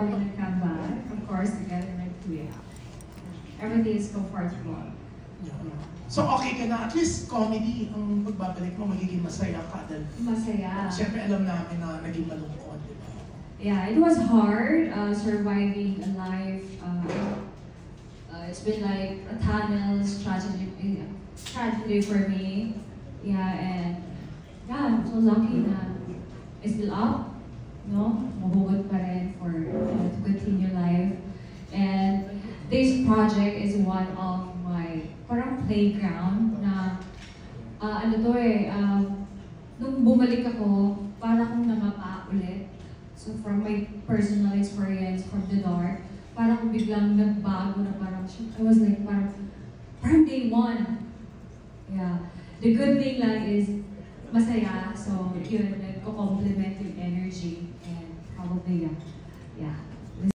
we're gonna come back, of course, together with Kuya. Everything is comfortable. So okay ka na, at least comedy ang pagbabalik mo, magiging masaya ka dahil Masaya. siyempre alam namin na naging malungkot, di ba? Yeah, it was hard surviving a life. It's been like a tunnel tragedy for me. Yeah, and yeah, I'm so lucky na it's still up. No, mahugot pa rin for to continue life. And this project is one of my parang playground na nung bumalik ako, para akong namapa ulit. So from my personal experience from the dark, parang akong biglang nagbago na parang, I was like parang day one. Yeah. The good thing lang is masaya, so yun, nagko-complement yung energy and probably yeah.